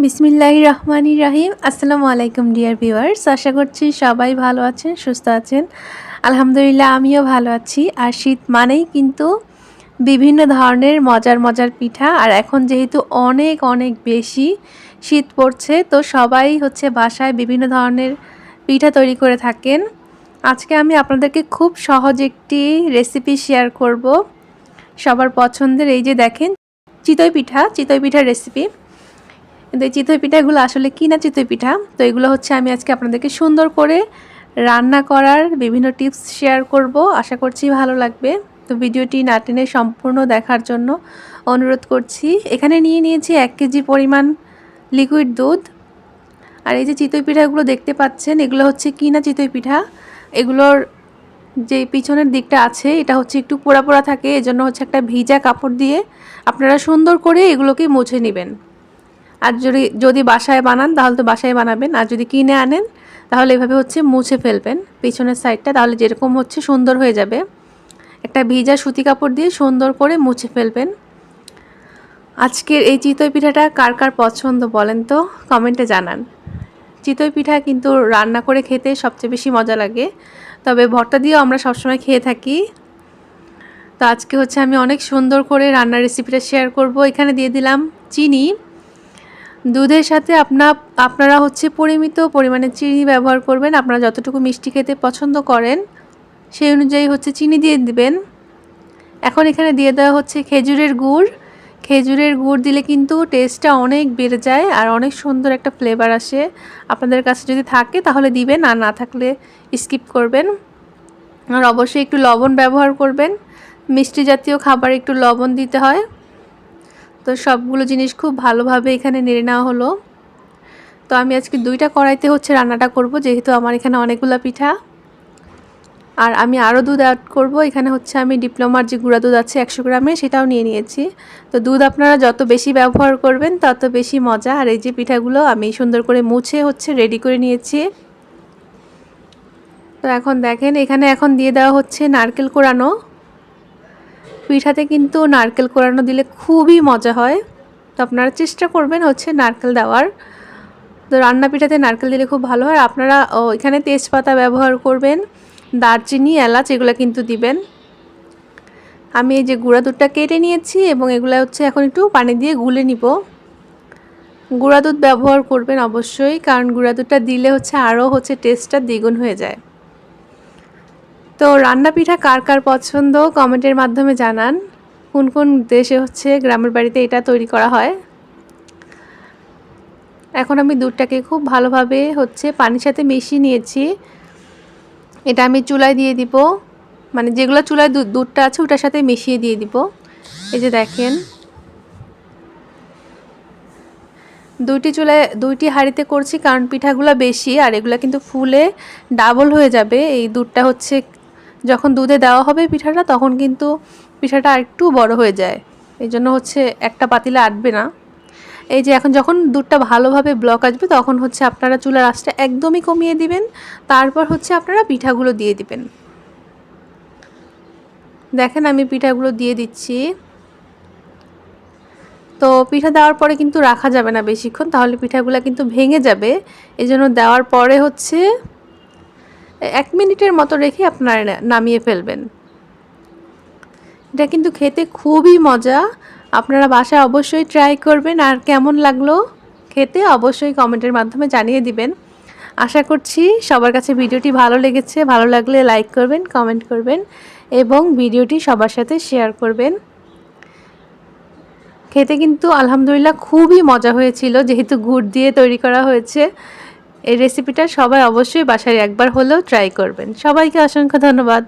বিসমিল্লাহির রহমানির রহিম। আসসালামু আলাইকুম ডিয়ার ভিউয়ার্স, আশা করছি সবাই ভালো আছেন, সুস্থ আছেন। আলহামদুলিল্লাহ আমিও ভালো আছি। আর শীত মানেই কিন্তু বিভিন্ন ধরনের মজার মজার পিঠা। আর এখন যেহেতু অনেক অনেক বেশি শীত পড়ছে, তো সবাই হচ্ছে বাসায় বিভিন্ন ধরনের পিঠা তৈরি করে থাকেন। আজকে আমি আপনাদেরকে খুব সহজ একটি রেসিপি শেয়ার করব, সবার পছন্দের। এই যে দেখেন, চিতই পিঠার রেসিপি। কিন্তু এই চিতই পিঠাগুলো আসলে কি না চিতই পিঠা, তো এগুলো হচ্ছে আমি আজকে আপনাদেরকে সুন্দর করে রান্না করার বিভিন্ন টিপস শেয়ার করব। আশা করছি ভালো লাগবে। তো ভিডিওটি না টেনে সম্পূর্ণ দেখার জন্য অনুরোধ করছি। এখানে নিয়েছি 1 কেজি পরিমাণ লিকুইড দুধ। আর এই যে চিতই পিঠাগুলো দেখতে পাচ্ছেন, এগুলো হচ্ছে কি না চিতই পিঠা। এগুলোর যে পিছনের দিকটা আছে এটা হচ্ছে একটু পোড়া পোড়া থাকে, এজন্য হচ্ছে একটা ভিজা কাপড় দিয়ে আপনারা সুন্দর করে এগুলোকে মুছে নেবেন। আর যদি বাসায় বানান তাহলে তো বাসায় বানাবেন, আর যদি কিনে আনেন তাহলে এভাবে হচ্ছে মুছে ফেলবেন পিছনের সাইডটা, তাহলে যেরকম হচ্ছে সুন্দর হয়ে যাবে। একটা ভিজা সুতি কাপড় দিয়ে সুন্দর করে মুছে ফেলবেন। আজকের এই চিতই পিঠাটা কার কার পছন্দ বলেন তো, কমেন্টে জানান। চিতই পিঠা কিন্তু রান্না করে খেতে সবচেয়ে বেশি মজা লাগে, তবে ভর্তা দিয়েও আমরা সবসময় খেয়ে থাকি। তো আজকে হচ্ছে আমি অনেক সুন্দর করে রান্নার রেসিপিটা শেয়ার করব। এখানে দিয়ে দিলাম চিনি। দুধের সাথে আপনারা হচ্ছে পরিমিত পরিমাণে চিনি ব্যবহার করবেন। আপনারা যতটুকু মিষ্টি খেতে পছন্দ করেন সেই অনুযায়ী হচ্ছে চিনি দিয়ে দিবেন। এখন এখানে দিয়ে দেওয়া হচ্ছে খেজুরের গুড়। খেজুরের গুড় দিলে কিন্তু টেস্টটা অনেক বেড়ে যায় আর অনেক সুন্দর একটা ফ্লেভার আসে। আপনাদের কাছে যদি থাকে তাহলে দিবেন, আর না থাকলে স্কিপ করবেন। আর অবশ্যই একটু লবণ ব্যবহার করবেন। মিষ্টি জাতীয় খাবার একটু লবণ দিতে হয়। তো সবগুলো জিনিস খুব ভালোভাবে এখানে নেড়ে নেওয়া হলো। তো আমি আজকে 2টা কড়াইতে হচ্ছে রান্নাটা করব, যেহেতু আমার এখানে অনেকগুলো পিঠা। আর আমি আরও দুধ অ্যাড করব। এখানে হচ্ছে আমি ডিপ্লোমার যে গুঁড়া দুধ আছে 100 গ্রামের, সেটাও নিয়ে নিয়েছি। তো দুধ আপনারা যত বেশি ব্যবহার করবেন তত বেশি মজা। আর এই যে পিঠাগুলো আমি সুন্দর করে মুছে হচ্ছে রেডি করে নিয়েছি। তো এখন দেখেন, এখানে এখন দিয়ে দেওয়া হচ্ছে নারকেল কোড়ানো। পিঠাতে কিন্তু নারকেল কোড়ানো দিলে খুবই মজা হয়, তো আপনারা চেষ্টা করবেন হচ্ছে নারকেল দেওয়ার। তো রান্না পিঠাতে নারকেল দিলে খুব ভালো হয়। আপনারা এখানে তেজপাতা ব্যবহার করবেন, দারচিনি, এলাচ এগুলো কিন্তু দিবেন। আমি এই যে গুঁড়া দুধটা কেটে নিয়েছি এবং এগুলো হচ্ছে এখন একটু পানি দিয়ে গুলে নিব। গুঁড়া দুধ ব্যবহার করবেন অবশ্যই, কারণ গুঁড়া দুধটা দিলে হচ্ছে আরও হচ্ছে টেস্টটা দ্বিগুণ হয়ে যায়। তো রান্না পিঠা কার কার পছন্দ কমেন্টের মাধ্যমে জানান। কোন কোন দেশে হচ্ছে গ্রামের বাড়িতে এটা তৈরি করা হয়। এখন আমি দুধটাকে খুব ভালোভাবে হচ্ছে পানির সাথে মিশিয়ে নিয়েছি। এটা আমি চুলায় দিয়ে দিব, মানে যেগুলো চুলায় দুধটা আছে ওটার সাথে মিশিয়ে দিয়ে দিব। এই যে দেখেন, দুইটি হাঁড়িতে করছি কারণ পিঠাগুলো বেশি, আর এগুলো কিন্তু ফুলে ডাবল হয়ে যাবে। এই দুধটা হচ্ছে যখন দুধে দেওয়া হবে পিঠাটা, তখন কিন্তু পিঠাটা আরেকটু বড় হয়ে যায়, এই জন্য হচ্ছে একটা পাতিলে আটবে না। এই যে এখন যখন দুধটা ভালোভাবে ব্লক আসবে তখন হচ্ছে আপনারা চুলার আঁচটা একদমই কমিয়ে দিবেন। তারপর হচ্ছে আপনারা পিঠাগুলো দিয়ে দিবেন। দেখেন আমি পিঠাগুলো দিয়ে দিচ্ছি। তো পিঠা দেওয়ার পরে কিন্তু রাখা যাবে না বেশিক্ষণ, তাহলে পিঠাগুলো কিন্তু ভেঙে যাবে। এই জন্য দেওয়ার পরে হচ্ছে 1 মিনিটের মতো রেখে আপনারা নামিয়ে ফেলবেন। এটা কিন্তু খেতে খুবই মজা। আপনারা বাসায় অবশ্যই ট্রাই করবেন, আর কেমন লাগলো খেতে অবশ্যই কমেন্টের মাধ্যমে জানিয়ে দিবেন। আশা করছি সবার কাছে ভিডিওটি ভালো লেগেছে। ভালো লাগলে লাইক করবেন, কমেন্ট করবেন এবং ভিডিওটি সবার সাথে শেয়ার করবেন। খেতে কিন্তু আলহামদুলিল্লাহ খুবই মজা হয়েছিল, যেহেতু গুড় দিয়ে তৈরি করা হয়েছে। এই রেসিপিটা সবাই অবশ্যই বাসায় একবার হলেও ট্রাই করবেন। সবাইকে অসংখ্য ধন্যবাদ।